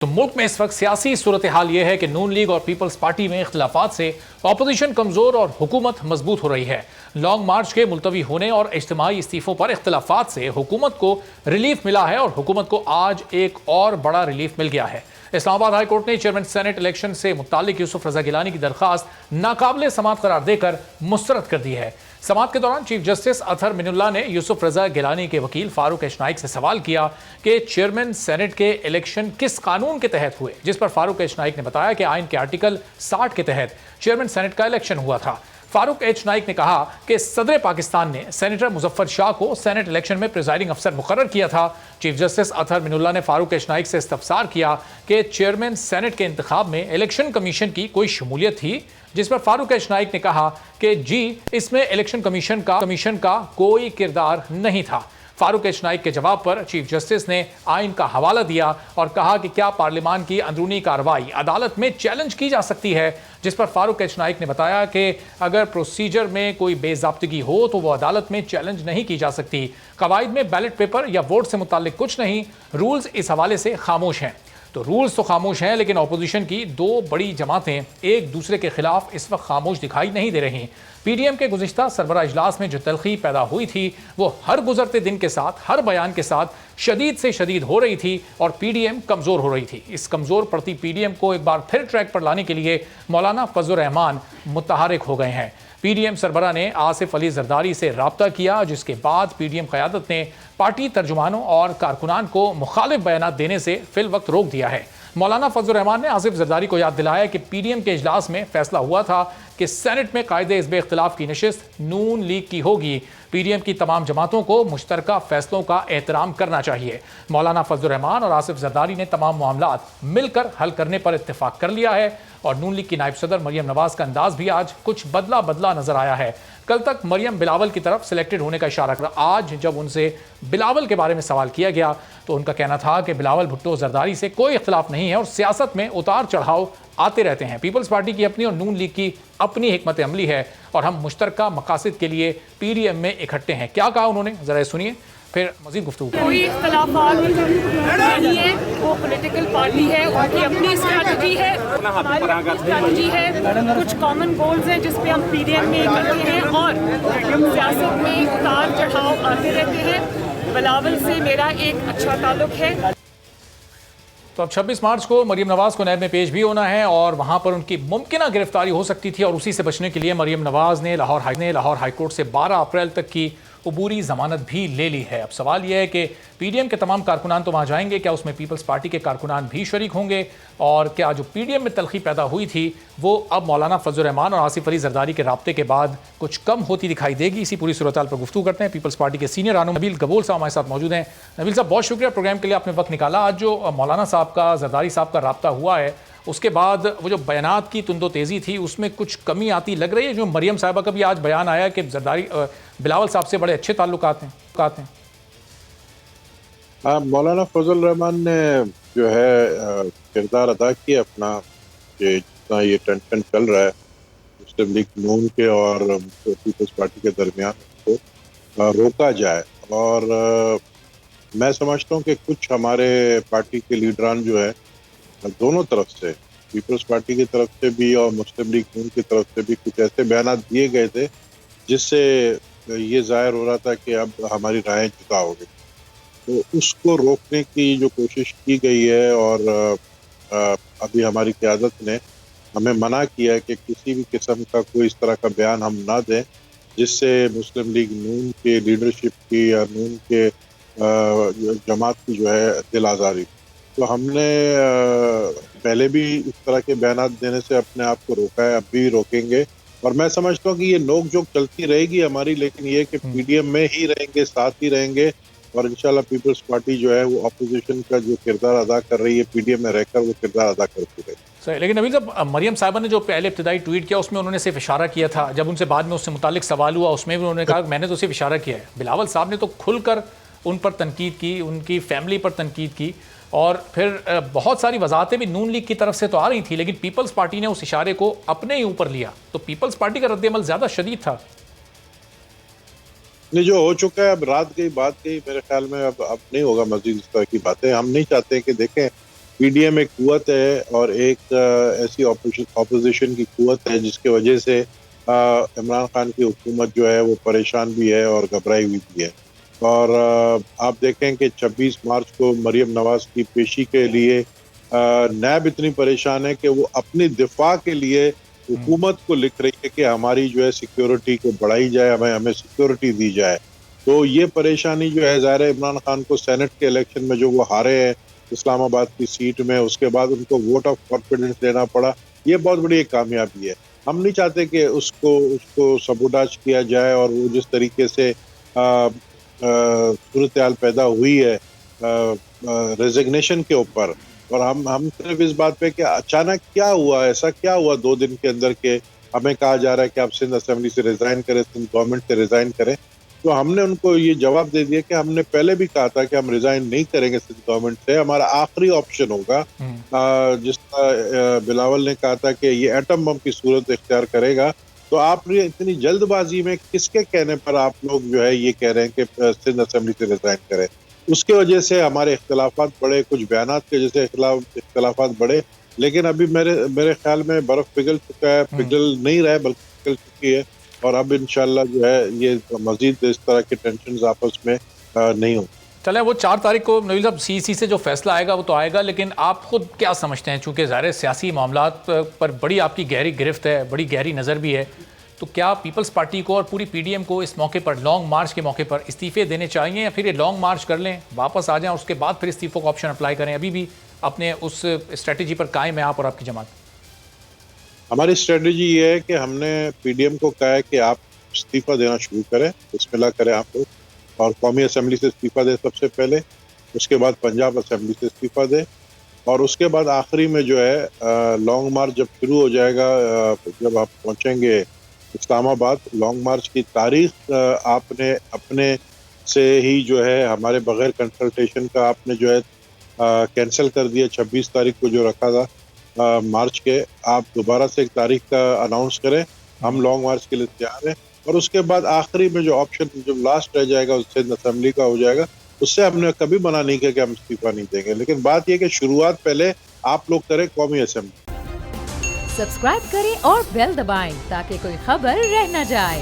तो मुल्क में इस वक्त सियासी सूरत हाल यह है कि नून लीग और पीपल्स पार्टी में इख्तिलाफात से अपोजिशन कमजोर और हुकूमत मजबूत हो रही है। लॉन्ग मार्च के मुलतवी होने और इज्तिमाई इस्तीफों पर इख्तिलाफात से हुकूमत को रिलीफ मिला है और हुकूमत को आज एक और बड़ा रिलीफ मिल गया है। इस्लामाबाद हाई कोर्ट ने चेयरमैन सेनेट इलेक्शन से मुतालिक यूसुफ रजा गिलानी की दरखास्त नाकाबिले समाअत करार देकर मुस्तरद कर दी है। समाअत के दौरान चीफ जस्टिस अतहर मिनुल्लाह ने यूसुफ रजा गिलानी के वकील फारूक एच नाइक से सवाल किया कि चेयरमैन सेनेट के इलेक्शन किस कानून के तहत हुए, जिस पर फारूक एच नाइक ने बताया कि आइन के आर्टिकल 60 के तहत चेयरमैन सेनेट का इलेक्शन हुआ था। फारूक एच नाइक ने कहा कि सदर पाकिस्तान ने सेनेटर मुजफ्फर शाह को सेनेट इलेक्शन में प्रिजाइडिंग अफसर मुकर्रर किया था। चीफ जस्टिस अतहर मिनुल्लाह ने फारूक एच नाइक से इस्तफसार किया कि चेयरमैन सेनेट के इंतखाब में इलेक्शन कमीशन की कोई शमूलियत थी, जिस पर फारूक एच नाइक ने कहा कि जी, इसमें इलेक्शन कमीशन का कोई किरदार नहीं था। फारूक एच नाइक के जवाब पर चीफ जस्टिस ने आइन का हवाला दिया और कहा कि क्या पार्लियामान की अंदरूनी कार्रवाई अदालत में चैलेंज की जा सकती है, जिस पर फारूक एच नाइक ने बताया कि अगर प्रोसीजर में कोई बेज़ाब्तगी हो तो वो अदालत में चैलेंज नहीं की जा सकती। कवायद में बैलेट पेपर या वोट से मुताल्लिक कुछ नहीं, रूल्स इस हवाले से खामोश हैं। तो रूल्स तो खामोश हैं, लेकिन अपोजिशन की दो बड़ी जमातें एक दूसरे के खिलाफ इस वक्त खामोश दिखाई नहीं दे रही। पीडीएम के गुज़िश्ता सरबराह इजलास में जो तलखी पैदा हुई थी वो हर गुजरते दिन के साथ, हर बयान के साथ शदीद से शदीद हो रही थी और पीडीएम कमज़ोर हो रही थी। इस कमज़ोर पड़ती पीडीएम को एक बार फिर ट्रैक पर लाने के लिए मौलाना फजल रहमान मुतहरिक हो गए हैं। पीडीएम सरबराह ने आसिफ अली जरदारी से राब्ता किया, जिसके बाद पीडीएम क़यादत ने पार्टी तर्जुमानों और कारकुनान को मुखालिफ बयान देने से फिल वक्त रोक दिया है। मौलाना फजल रहमान ने आसिफ जरदारी को याद दिलाया कि पीडीएम के इजलास में फैसला हुआ था कि सेनेट में कायदे इस्बे इख्तिलाफ की नशिस्त नून लीग की होगी। पीडीएम की तमाम जमातों को मुश्तरका फैसलों का एहतराम करना चाहिए। मौलाना फजल रहमान और आसिफ जरदारी ने तमाम मामलात मिलकर हल करने पर इत्तेफाक कर लिया है और नून लीग की नायब सदर मरियम नवाज का अंदाज भी आज कुछ बदला बदला नजर आया है। कल तक मरियम बिलावल की तरफ सिलेक्टेड होने का इशारा कर, आज जब उनसे बिलावल के बारे में सवाल किया गया तो उनका कहना था कि बिलावल भुट्टो जरदारी से कोई इख्तिलाफ नहीं है और सियासत में उतार चढ़ाव आते रहते हैं। पीपल्स पार्टी की अपनी और नून लीग की अपनी हिकमत अमली है और हम मुश्तरका मकासद के लिए पीडीएम में इकट्ठे हैं। क्या कहा उन्होंने, जरा सुनिए, फिर मजीद गुफ्तगू। कोई इख्तिलाफात नहीं है, वो पॉलिटिकल पार्टी है, उनकी अपनी स्ट्रैटेजी है, हमारी अपनी स्ट्रैटेजी है। कुछ कॉमन गोल्स हैं जिस पे हम पीडीएम में इकट्ठे हैं और सियासत में उतार चढ़ाव आते रहते हैं। बिलावल से मेरा एक अच्छा ताल्लुक है। तो अब 26 मार्च को मरियम नवाज को नैब में पेश भी होना है और वहां पर उनकी मुमकिन गिरफ्तारी हो सकती थी और उसी से बचने के लिए मरियम नवाज ने लाहौर हाई कोर्ट से 12 अप्रैल तक की अबूरी जमानत भी ले ली है। अब सवाल यह है कि पीडीएम के तमाम कारकुनान तो वहाँ जाएंगे, क्या उसमें पीपल्स पार्टी के कारकुनान भी शरीक होंगे और क्या जो पीडीएम में तलखी पैदा हुई थी वो अब मौलाना फजल रहमान और आसिफ अली जरदारी के राब्ते के बाद कुछ कम होती दिखाई देगी। इसी पूरी सूरत पर गुफ्तगू करते हैं। पीपल्स पार्टी के सीनियर रानो नबील गबोल साहब हमारे साथ मौजूद हैं। नबील साहब, बहुत शुक्रिया प्रोग्राम के लिए, आपने वक्त निकाला। आज जो मौलाना साहब का जरदारी साहब का राब्ता हुआ है उसके बाद वो जो बयानात की तुंदो तेज़ी थी उसमें कुछ कमी आती लग रही है। जो मरियम साहिबा का भी आज बयान आया कि जरदारी बिलावल साहब से बड़े अच्छे ताल्लुकात हैं। हाँ, मौलाना फजल रहमान ने जो है किरदार अदा किया अपना, जितना ये टेंशन चल रहा है मुस्लिम लीग नून के और पीपल्स पार्टी के दरमियान, उसको रोका जाए। और मैं समझता हूँ कि कुछ हमारे पार्टी के लीडरान जो है दोनों तरफ से, पीपल्स पार्टी की तरफ से भी और मुस्लिम लीग नून की तरफ से भी कुछ ऐसे बयान दिए गए थे जिससे ये जाहिर हो रहा था कि अब हमारी राहें जुदा हो गई। तो उसको रोकने की जो कोशिश की गई है और अभी हमारी क़यादत ने हमें मना किया है कि किसी भी किस्म का कोई इस तरह का बयान हम ना दें जिससे मुस्लिम लीग नून के लीडरशिप की या नून के जमात की जो है दिल आज़ारी। तो हमने पहले भी इस तरह के बयान देने से अपने आप को रोका है, अब भी रोकेंगे। और मैं समझता हूँ कि ये नोक-झोंक चलती रहेगी हमारी, लेकिन ये कि पीडीएम में ही रहेंगे, साथ ही रहेंगे और इंशाल्लाह पीपल्स पार्टी जो है वो अपोजिशन का जो किरदार अदा कर रही है पीडीएम में रहकर वो किरदार अदा करती रहेगी। सही, लेकिन अभी जब मरियम साहिबा ने जो पहले इब्तिदाई ट्वीट किया उसमें उन्होंने सिर्फ इशारा किया था, जब उनसे बाद में उससे मुतालिक सवाल हुआ उसमें भी उन्होंने कहा मैंने तो सिर्फ इशारा किया है। बिलावल साहब ने तो खुलकर उन पर तनकीद की, उनकी फैमिली पर तनकीद की और फिर बहुत सारी वजाहतें भी नून लीग की तरफ से तो आ रही थी, लेकिन पीपल्स पार्टी ने उस इशारे को अपने ही ऊपर लिया। तो पीपल्स पार्टी का रद्द-ए-अमल ज़्यादा शदीद था। नहीं, जो हो चुका है अब रात गई बात गई, मेरे ख्याल में अब नहीं होगा मजीद इस तरह की बातें। हम नहीं चाहते कि देखें पीडीएम एक कुव्वत है और एक ऐसी ऑपोजिशन की कुव्वत है जिसके वजह से इमरान खान की हुकूमत जो है वो परेशान भी है और घबराई हुई भी है। और आप देखें कि 26 मार्च को मरियम नवाज की पेशी के लिए नैब इतनी परेशान है कि वो अपनी दिफा के लिए हुकूमत को लिख रही है कि हमारी जो है सिक्योरिटी को बढ़ाई जाए, हमें सिक्योरिटी दी जाए। तो ये परेशानी जो है ज़ाहिर है इमरान खान को सेनेट के इलेक्शन में जो वो हारे हैं इस्लामाबाद की सीट में, उसके बाद उनको वोट ऑफ कॉन्फिडेंस लेना पड़ा। ये बहुत बड़ी एक कामयाबी है। हम नहीं चाहते कि उसको सबोटाज किया जाए और वो जिस तरीके से सूरत हाल पैदा हुई है रेजिग्नेशन के ऊपर, और हम सिर्फ इस बात पे कि अचानक क्या हुआ, ऐसा क्या हुआ 2 दिन के अंदर के हमें कहा जा रहा है कि आप सिंध असेंबली से रिजाइन करें, सिंध गवर्नमेंट से रिजाइन करें। तो हमने उनको ये जवाब दे दिया कि हमने पहले भी कहा था कि हम रिजाइन नहीं करेंगे सिंध गवर्नमेंट से, हमारा आखिरी ऑप्शन होगा। जिस बिलावल ने कहा था कि ये एटम बम की सूरत इख्तियार करेगा। तो आप ये इतनी जल्दबाजी में किसके कहने पर आप लोग जो है ये कह रहे हैं कि सिंध असेंबली से रिजाइन करें? उसके वजह से हमारे इख्तलाफात बढ़े, कुछ बयानात के जैसे इख्तलाफात बढ़े, लेकिन अभी मेरे ख्याल में बर्फ पिघल चुका है, पिघल नहीं रहा है बल्कि पिघल चुकी है। और अब इंशाल्लाह जो है ये मजीद इस तरह के टेंशन आपस में नहीं हो। चले वो 4 तारीख को नबील साहब सीईसी से जो फैसला आएगा वो तो आएगा, लेकिन आप खुद क्या समझते हैं, चूंकि ज़ाहिर सियासी मामलात पर बड़ी आपकी गहरी गिरफ्त है, बड़ी गहरी नज़र भी है, तो क्या पीपल्स पार्टी को और पूरी पीडीएम को इस मौके पर, लॉन्ग मार्च के मौके पर इस्तीफे देने चाहिए, या फिर ये लॉन्ग मार्च कर लें, वापस आ जाएं, उसके बाद फिर इस्तीफों का ऑप्शन अप्लाई करें? अभी भी अपने उस स्ट्रेटजी पर कायम है आप और आपकी जमात? हमारी स्ट्रेटजी ये है कि हमने पीडीएम को कहा है कि आप इस्तीफा देना शुरू करें, बिस्मिल्लाह करें आप लोग, और कौमी असेंबली से इस्तीफा दें सबसे पहले, उसके बाद पंजाब असेंबली से इस्तीफा दें, और उसके बाद आखिरी में जो है लॉन्ग मार्च जब शुरू हो जाएगा, जब आप पहुंचेंगे इस्लामाबाद, लॉन्ग मार्च की तारीख आपने अपने से ही जो है हमारे बगैर कंसल्टेशन का आपने जो है कैंसिल कर दिया। 26 तारीख को जो रखा था मार्च के, आप दोबारा से एक तारीख का अनाउंस करें, हम लॉन्ग मार्च के लिए तैयार हैं। और उसके बाद आखिरी में जो ऑप्शन जो लास्ट रह जाएगा उससे असेंबली का हो जाएगा। उससे हमने कभी मना नहीं किया कि हम इस्तीफा नहीं देंगे, लेकिन बात यह कि शुरुआत पहले आप लोग करें कौमी असेंबली। सब्सक्राइब करें और बेल दबाएं ताकि कोई खबर रह न जाए।